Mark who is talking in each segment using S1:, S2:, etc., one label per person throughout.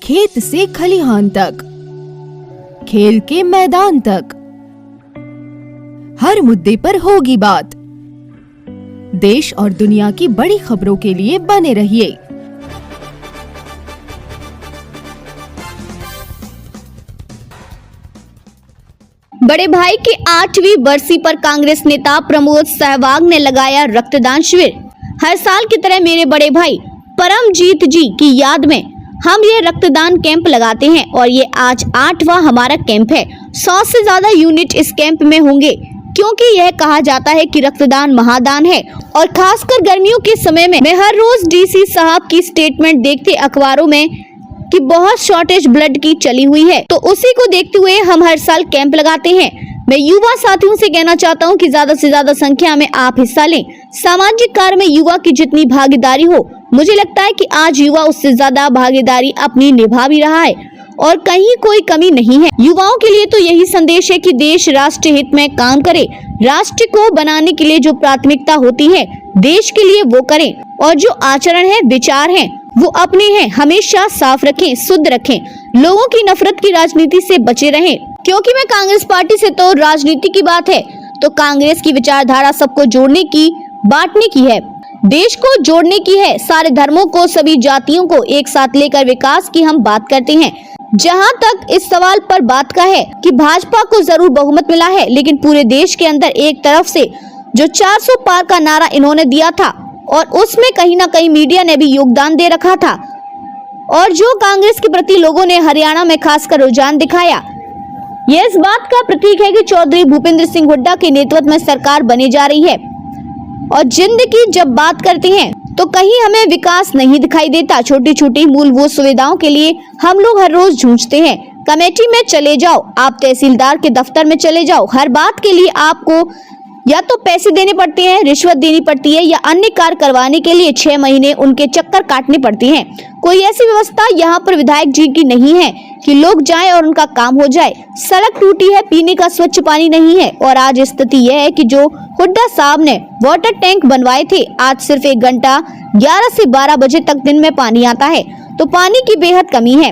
S1: खेत से खलिहान तक, खेल के मैदान तक, हर मुद्दे पर होगी बात। देश और दुनिया की बड़ी खबरों के लिए बने रहिए।
S2: बड़े भाई की 8वीं बरसी पर कांग्रेस नेता प्रमोद सहवाग ने लगाया रक्तदान शिविर। हर साल की तरह मेरे बड़े भाई परमजीत जी की याद में हम ये रक्तदान कैंप लगाते हैं और ये आज 8वां हमारा कैंप है। 100 से ज्यादा यूनिट इस कैंप में होंगे क्योंकि यह कहा जाता है कि रक्तदान महादान है। और खासकर गर्मियों के समय में मैं हर रोज डीसी साहब की स्टेटमेंट देखते अखबारों में कि बहुत शॉर्टेज ब्लड की चली हुई है, तो उसी को देखते हुए हम हर साल कैंप लगाते हैं। मैं युवा साथियों से कहना चाहता हूं कि ज्यादा से ज्यादा संख्या में आप हिस्सा लें। सामाजिक कार्य में युवा की जितनी भागीदारी हो, मुझे लगता है कि आज युवा उससे ज्यादा भागीदारी अपनी निभा भी रहा है और कहीं कोई कमी नहीं है। युवाओं के लिए तो यही संदेश है कि देश राष्ट्र हित में काम करे, राष्ट्र को बनाने के लिए जो प्राथमिकता होती है देश के लिए वो करें और जो आचरण है, विचार है, वो अपने हैं हमेशा साफ रखें, शुद्ध रखें, लोगों की नफरत की राजनीति से बचे रहें। क्योंकि मैं कांग्रेस पार्टी से, तो राजनीति की बात है तो कांग्रेस की विचारधारा सबको जोड़ने की, बांटने की है, देश को जोड़ने की है, सारे धर्मों को, सभी जातियों को एक साथ लेकर विकास की हम बात करते हैं। जहां तक इस सवाल पर बात का है कि भाजपा को जरूर बहुमत मिला है, लेकिन पूरे देश के अंदर एक तरफ से जो 400 पार का नारा इन्होंने दिया था और उसमें कहीं ना कहीं मीडिया ने भी योगदान दे रखा था और जो कांग्रेस के प्रति लोगों ने हरियाणा में खासकर रुझान दिखाया, यह इस बात का प्रतीक है कि चौधरी भूपेंद्र सिंह हुड्डा के नेतृत्व में सरकार बनी जा रही है। और जिंद की जब बात करते हैं तो कहीं हमें विकास नहीं दिखाई देता। छोटी छोटी मूलभूत सुविधाओं के लिए हम लोग हर रोज जूझते हैं। कमेटी में चले जाओ, आप तहसीलदार के दफ्तर में चले जाओ, हर बात के लिए आपको या तो पैसे देने पड़ते हैं, रिश्वत देनी पड़ती है या अन्य कार्य करवाने के लिए 6 महीने उनके चक्कर काटने पड़ते हैं। कोई ऐसी व्यवस्था यहाँ पर विधायक जी की नहीं है कि लोग जाएं और उनका काम हो जाए। सड़क टूटी है, पीने का स्वच्छ पानी नहीं है और आज स्थिति यह है कि जो हुड्डा साहब ने वाटर टैंक बनवाए थे, आज सिर्फ 1 घंटा 11 से 12 बजे तक दिन में पानी आता है, तो पानी की बेहद कमी है।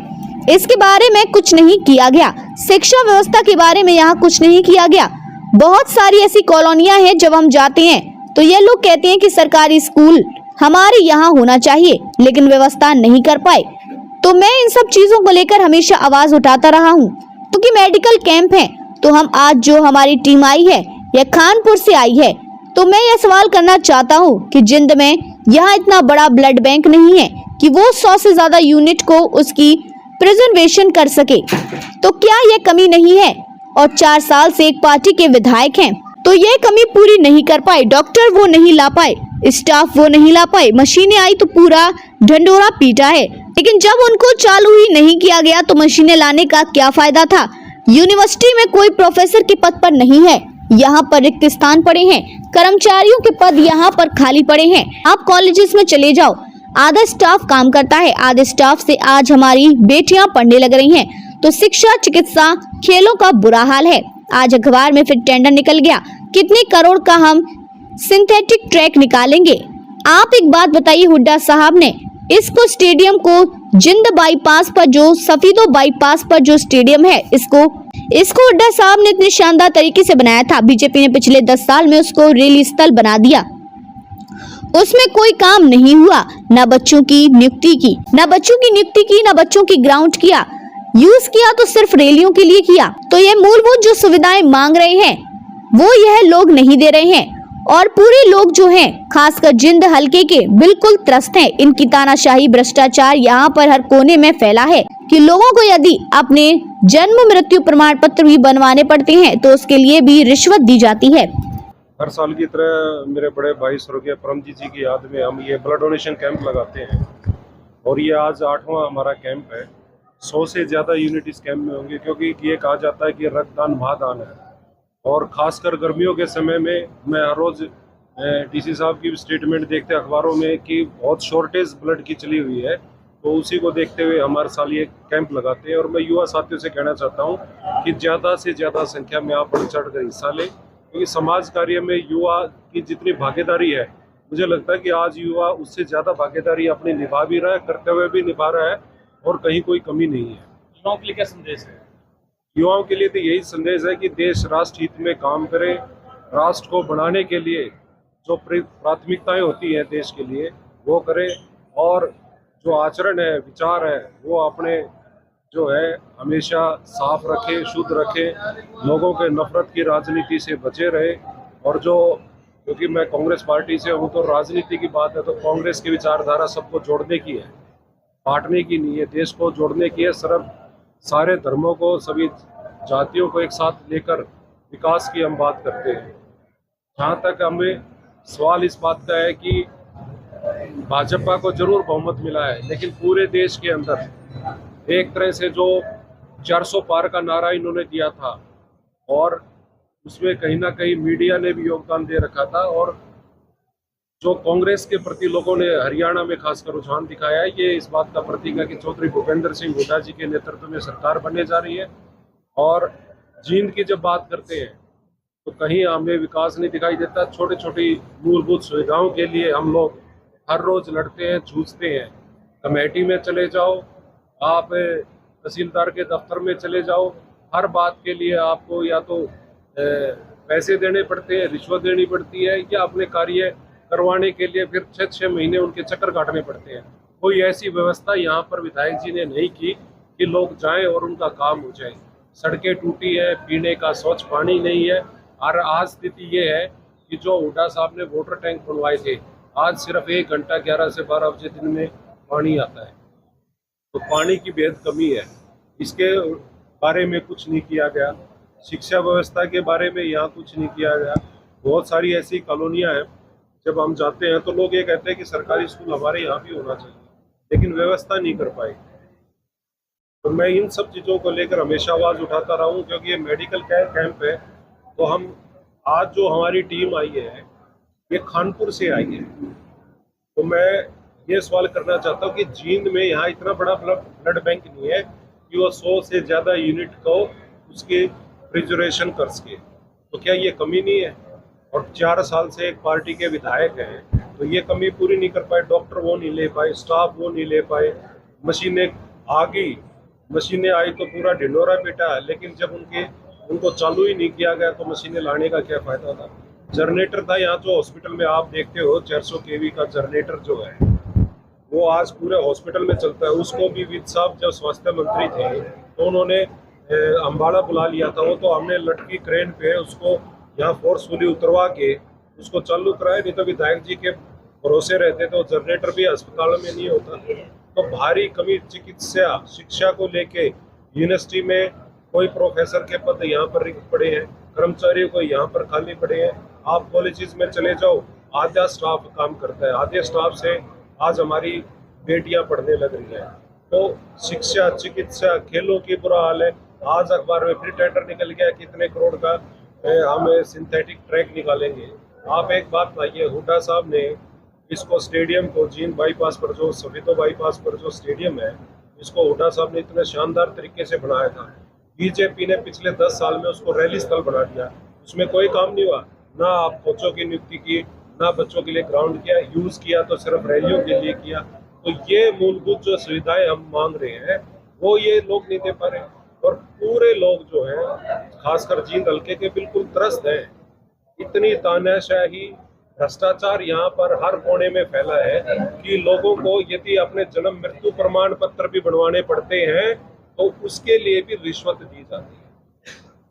S2: इसके बारे में कुछ नहीं किया गया। शिक्षा व्यवस्था के बारे में यहाँ कुछ नहीं किया गया। बहुत सारी ऐसी कॉलोनियां हैं, जब हम जाते हैं तो ये लोग कहते हैं कि सरकारी स्कूल हमारे यहाँ होना चाहिए, लेकिन व्यवस्था नहीं कर पाए। तो मैं इन सब चीजों को लेकर हमेशा आवाज उठाता रहा हूँ। क्योंकि मेडिकल कैंप है, तो हम आज जो हमारी टीम आई है या खानपुर से आई है, तो मैं ये सवाल करना चाहता हूँ कि जिंद में यहाँ इतना बड़ा ब्लड बैंक नहीं है कि वो 100 से ज्यादा यूनिट को उसकी प्रिजर्वेशन कर सके, तो क्या ये कमी नहीं है? और 4 साल से एक पार्टी के विधायक हैं, तो ये कमी पूरी नहीं कर पाए। डॉक्टर वो नहीं ला पाए, स्टाफ वो नहीं ला पाए, मशीनें आई तो पूरा ढंडोरा पीटा है, लेकिन जब उनको चालू ही नहीं किया गया तो मशीनें लाने का क्या फायदा था? यूनिवर्सिटी में कोई प्रोफेसर के पद पर नहीं है, यहाँ पर रिक्त स्थान पड़े हैं, कर्मचारियों के पद यहाँ पर खाली पड़े हैं। आप कॉलेजेस में चले जाओ, आधा स्टाफ काम करता है, आधे स्टाफ से आज हमारी बेटियां पढ़ने लग रही हैं। तो शिक्षा, चिकित्सा, खेलों का बुरा हाल है। आज अखबार में फिर टेंडर निकल गया, कितने करोड़ का हम सिंथेटिक ट्रैक निकालेंगे। आप एक बात बताइए, हुड्डा साहब ने इसको स्टेडियम को जिंद बाईपास पर, जो सफीदो बाईपास पर जो स्टेडियम है, इसको हुड्डा साहब ने इतने शानदार तरीके से बनाया था। बीजेपी ने पिछले 10 साल में उसको रेल स्थल बना दिया, उसमें कोई काम नहीं हुआ, न बच्चों की नियुक्ति की, न बच्चों की ग्राउंड किया, यूज किया तो सिर्फ रैलियों के लिए किया। तो ये मूलभूत जो सुविधाएं मांग रहे हैं वो यह लोग नहीं दे रहे हैं और पूरे लोग जो हैं, खासकर जिंद हलके के, बिल्कुल त्रस्त हैं। इनकी तानाशाही, भ्रष्टाचार यहाँ पर हर कोने में फैला है कि लोगों को यदि अपने जन्म मृत्यु प्रमाण पत्र भी बनवाने पड़ते हैं तो उसके लिए भी रिश्वत दी जाती है।
S3: हर साल की तरह मेरे बड़े भाई स्वर्गीय परमजीत जी की याद में हम ये ब्लड डोनेशन कैंप लगाते हैं और ये आज 8वां हमारा कैंप है। 100 से ज़्यादा यूनिट इस कैंप में होंगे क्योंकि ये कहा जाता है कि रक्तदान महादान है। और ख़ासकर गर्मियों के समय में मैं हर रोज़ डीसी साहब की स्टेटमेंट देखते अखबारों में कि बहुत शॉर्टेज ब्लड की चली हुई है, तो उसी को देखते हुए हम हर साल ये कैंप लगाते हैं। और मैं युवा साथियों से कहना चाहता हूँ कि ज़्यादा से ज़्यादा संख्या में आप बढ़ चढ़ कर हिस्सा लें, क्योंकि समाज कार्य में युवा की जितनी भागीदारी है, मुझे लगता है कि आज युवा उससे ज़्यादा भागीदारी अपनी निभा भी रहा है, कर्तव्य भी निभा रहा है और कहीं कोई कमी नहीं है।
S4: युवाओं के लिए क्या संदेश है?
S3: युवाओं के लिए तो यही संदेश है कि देश राष्ट्र हित में काम करे, राष्ट्र को बनाने के लिए जो प्राथमिकताएं होती हैं देश के लिए वो करे, और जो आचरण है, विचार है, वो अपने जो है हमेशा साफ रखे, शुद्ध रखे, लोगों के नफरत की राजनीति से बचे रहे। और जो क्योंकि मैं कांग्रेस पार्टी से हूँ, तो राजनीति की बात है तो कांग्रेस की विचारधारा सबको जोड़ने की है, बांटने की नहीं है, देश को जोड़ने की है। सिर्फ सारे धर्मों को, सभी जातियों को एक साथ लेकर विकास की हम बात करते हैं। जहाँ तक हमें सवाल इस बात का है कि भाजपा को जरूर बहुमत मिला है, लेकिन पूरे देश के अंदर एक तरह से जो 400 पार का नारा इन्होंने दिया था, और उसमें कहीं ना कहीं मीडिया ने भी योगदान दे रखा था, और जो कांग्रेस के प्रति लोगों ने हरियाणा में खासकर रुझान दिखाया है, ये इस बात का प्रतीक है कि चौधरी भूपेंद्र सिंह हुड्डा जी के नेतृत्व में सरकार बनने जा रही है। और जींद की जब बात करते हैं तो कहीं हमें विकास नहीं दिखाई देता। छोटी छोटी मूलभूत सुविधाओं के लिए हम लोग हर रोज लड़ते हैं, जूझते हैं। कमेटी में चले जाओ, आप तहसीलदार के दफ्तर में चले जाओ, हर बात के लिए आपको या तो पैसे देने पड़ते हैं, रिश्वत देनी पड़ती है, या अपने कार्य करवाने के लिए फिर 6-6 महीने उनके चक्कर काटने पड़ते हैं। कोई ऐसी व्यवस्था यहाँ पर विधायक जी ने नहीं की कि लोग जाएं और उनका काम हो जाए। सड़कें टूटी है, पीने का स्वच्छ पानी नहीं है। और आज स्थिति ये है कि जो हुड्डा साहब ने वाटर टैंक बनवाए थे, आज सिर्फ 1 घंटा 11 से 12 बजे दिन में पानी आता है। तो पानी की बेहद कमी है, इसके बारे में कुछ नहीं किया गया। शिक्षा व्यवस्था के बारे में यहाँ कुछ नहीं किया गया। बहुत सारी ऐसी कॉलोनियाँ हैं, जब हम जाते हैं तो लोग ये कहते हैं कि सरकारी स्कूल हमारे यहाँ भी होना चाहिए, लेकिन व्यवस्था नहीं कर पाए। तो मैं इन सब चीज़ों को लेकर हमेशा आवाज़ उठाता रहा हूँ, क्योंकि ये मेडिकल कैंप है। तो हम आज जो हमारी टीम आई है, ये खानपुर से आई है। तो मैं ये सवाल करना चाहता हूँ कि जींद में यहाँ इतना बड़ा ब्लड बैंक नहीं है कि वो 100 से ज़्यादा यूनिट को उसके रेफरिजरेशन कर सके। तो क्या ये कमी नहीं है? और 4 साल से एक पार्टी के विधायक हैं, तो ये कमी पूरी नहीं कर पाए। डॉक्टर वो नहीं ले पाए, स्टाफ वो नहीं ले पाए। मशीनें आ गई, मशीनें आई तो पूरा ढिंडोरा पीटा, लेकिन जब उनको चालू ही नहीं किया गया तो मशीनें लाने का क्या फ़ायदा था? जनरेटर था यहाँ जो हॉस्पिटल में आप देखते हो, 400 kV का जनरेटर जो है वो आज पूरे हॉस्पिटल में चलता है। उसको भी विद साहब जब स्वास्थ्य मंत्री थे तो उन्होंने अम्बाड़ा बुला लिया था। वो तो हमने लटकी क्रेन पे उसको यहाँ फोर्सफुली उतरवा के उसको चालू कराया, नहीं तो विधायक जी के भरोसे रहते तो जनरेटर भी अस्पताल में नहीं होता। तो भारी कमी चिकित्सा शिक्षा को लेके यूनिवर्सिटी में कोई प्रोफेसर के पद यहाँ पर रिक्त पड़े हैं, कर्मचारियों को यहाँ पर खाली पड़े हैं। आप कॉलेजेस में चले जाओ, आधा स्टाफ काम करता है, आधे स्टाफ से आज हमारी बेटियां पढ़ने लग रही हैं। तो शिक्षा, चिकित्सा, खेलों की बुरा हाल है। आज अखबार में फिर टेंडर निकल गया, कितने करोड़ का हम सिंथेटिक ट्रैक निकालेंगे। आप एक बात बताइए, हुड्डा साहब ने इसको स्टेडियम को जींद बाईपास पर जो सफेदो बाईपास पर जो स्टेडियम है, इसको हुड्डा साहब ने इतने शानदार तरीके से बनाया था। बीजेपी ने पिछले 10 साल में उसको रैली स्थल बना दिया, उसमें कोई काम नहीं हुआ। ना आप कोचों की नियुक्ति की, ना बच्चों के लिए ग्राउंड किया, यूज किया तो सिर्फ रैलियों के लिए किया। तो ये मूलभूत जो सुविधाएं हम मांग रहे हैं वो ये लोग नहीं दे पा रहे। और पूरे लोग जो हैं, खासकर जींद हल्के के, बिल्कुल त्रस्त हैं। इतनी तानाशाही, भ्रष्टाचार यहाँ पर हर कोने में फैला है कि लोगों को यदि अपने जन्म मृत्यु प्रमाण पत्र भी बनवाने पड़ते हैं तो उसके लिए भी रिश्वत दी जाती है।